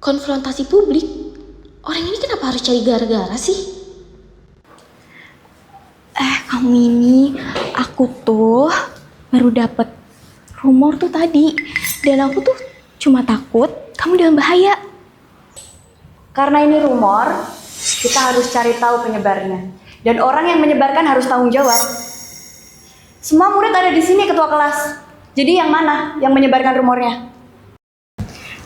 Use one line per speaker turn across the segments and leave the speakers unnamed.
konfrontasi publik. Orang ini kenapa harus cari gara-gara sih? Kamu ini, aku tuh baru dapet rumor tuh tadi. Dan aku tuh cuma takut kamu dalam bahaya.
Karena ini rumor, kita harus cari tahu penyebarnya. Dan orang yang menyebarkan harus tanggung jawab. Semua murid ada di sini, ketua kelas. Jadi yang mana yang menyebarkan rumornya?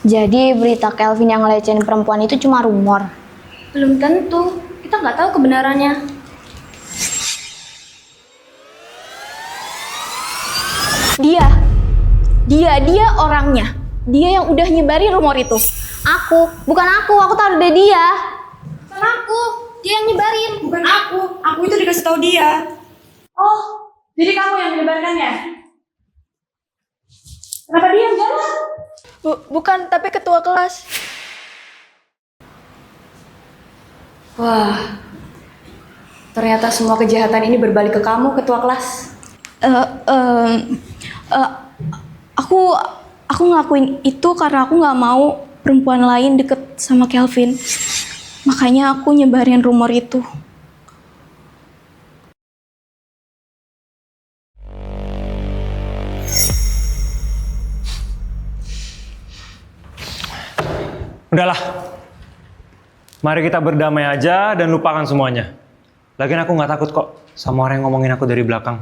Jadi berita Kelvin yang ngelecehin perempuan itu cuma rumor?
Belum tentu, kita nggak tahu kebenarannya. Dia orangnya. Dia yang udah nyebarin rumor itu.
Bukan aku tahu dari dia.
Bukan aku, dia yang nyebarin.
Bukan aku itu dikasih tahu dia. Oh, jadi kamu yang menyebarkannya? Kenapa diam, jawab?
Bukan, tapi ketua kelas.
Wah, ternyata semua kejahatan ini berbalik ke kamu, ketua kelas.
Aku ngelakuin itu karena aku nggak mau perempuan lain deket sama Kelvin. Makanya aku nyebarin rumor itu.
Udahlah, mari kita berdamai aja dan lupakan semuanya. Lagian aku nggak takut kok sama orang yang ngomongin aku dari belakang.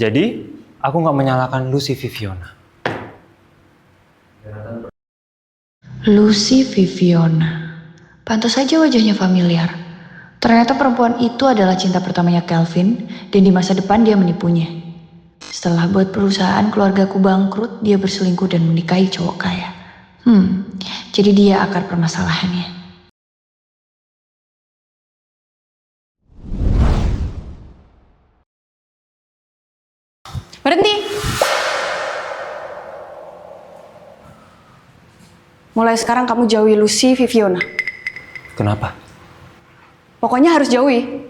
Jadi, aku nggak menyalahkan Lucy Viviona.
Lucy Viviona. Pantas saja wajahnya familiar. Ternyata perempuan itu adalah cinta pertamanya Kelvin dan di masa depan dia menipunya. Setelah buat perusahaan keluargaku bangkrut, dia berselingkuh dan menikahi cowok kaya. Jadi dia akar permasalahannya.
Berhenti! Mulai sekarang kamu jauhi Lucy Viviona.
Kenapa?
Pokoknya harus jauhi.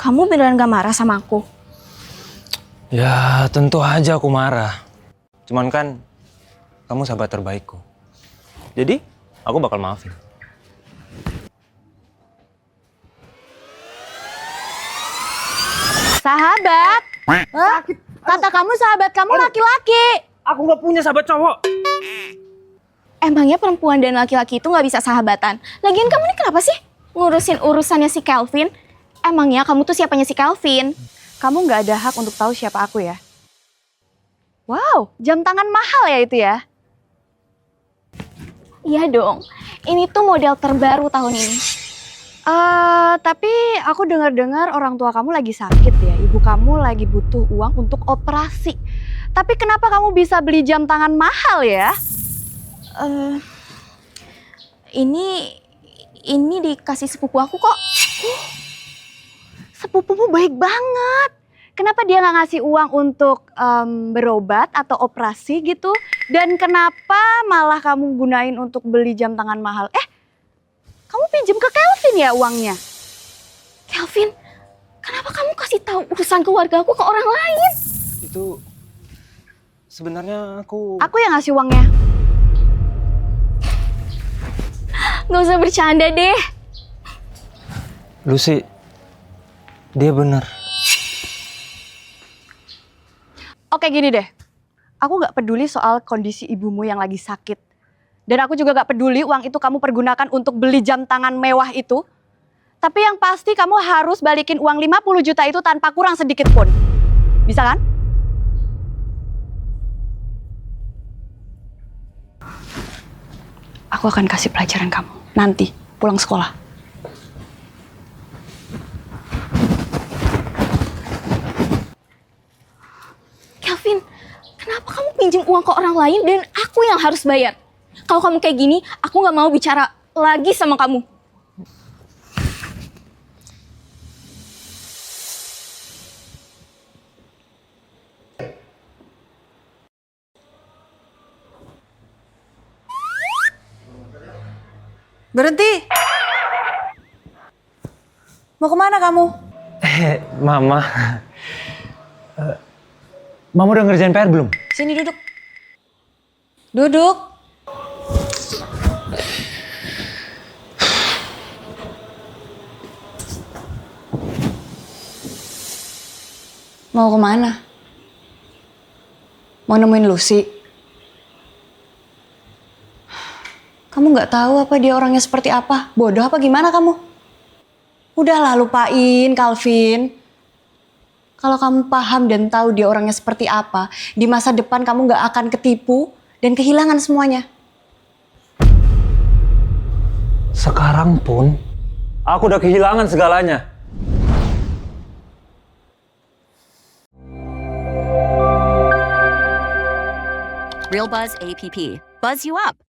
Kamu beneran gak marah sama aku?
Ya, tentu aja aku marah. Cuman kan, kamu sahabat terbaikku. Jadi, aku bakal maafin.
Sahabat? Kata kamu sahabat kamu laki-laki.
Aku nggak punya sahabat cowok.
Emangnya perempuan dan laki-laki itu gak bisa sahabatan? Lagian kamu ini kenapa sih ngurusin urusannya si Kelvin? Emangnya kamu tuh siapanya si Kelvin?
Kamu nggak ada hak untuk tahu siapa aku ya. Wow, jam tangan mahal ya itu ya?
Iya dong, ini tuh model terbaru tahun ini.
Tapi aku dengar-dengar orang tua kamu lagi sakit ya. Ibu kamu lagi butuh uang untuk operasi. Tapi kenapa kamu bisa beli jam tangan mahal ya?
Ini dikasih sepupu aku kok.
Sepupumu baik banget. Kenapa dia nggak ngasih uang untuk berobat atau operasi gitu? Dan kenapa malah kamu gunain untuk beli jam tangan mahal? Kamu pinjem ke Kelvin ya uangnya?
Kelvin, kenapa kamu kasih tahu urusan keluarga aku ke orang lain?
Itu sebenarnya aku...
Aku yang ngasih uangnya.
Gak usah bercanda deh.
Lucy, dia benar.
Oke gini deh, aku gak peduli soal kondisi ibumu yang lagi sakit. Dan aku juga gak peduli uang itu kamu pergunakan untuk beli jam tangan mewah itu. Tapi yang pasti kamu harus balikin uang 50 juta itu tanpa kurang sedikit pun. Bisa kan? Aku akan kasih pelajaran kamu nanti pulang sekolah.
Kelvin, kenapa kamu pinjem uang ke orang lain dan aku yang harus bayar? Kalau kamu kayak gini, aku gak mau bicara lagi sama kamu.
Berhenti! Mau kemana kamu?
Mama. Mama udah ngerjain PR belum?
Sini duduk. Duduk. Mau kemana? Mau nemuin Lucy? Kamu nggak tahu apa dia orangnya seperti apa? Bodoh apa gimana kamu? Udahlah lupain, Calvin. Kalau kamu paham dan tahu dia orangnya seperti apa, di masa depan kamu nggak akan ketipu dan kehilangan semuanya.
Sekarang pun, aku udah kehilangan segalanya.
Real Buzz app. Buzz you up.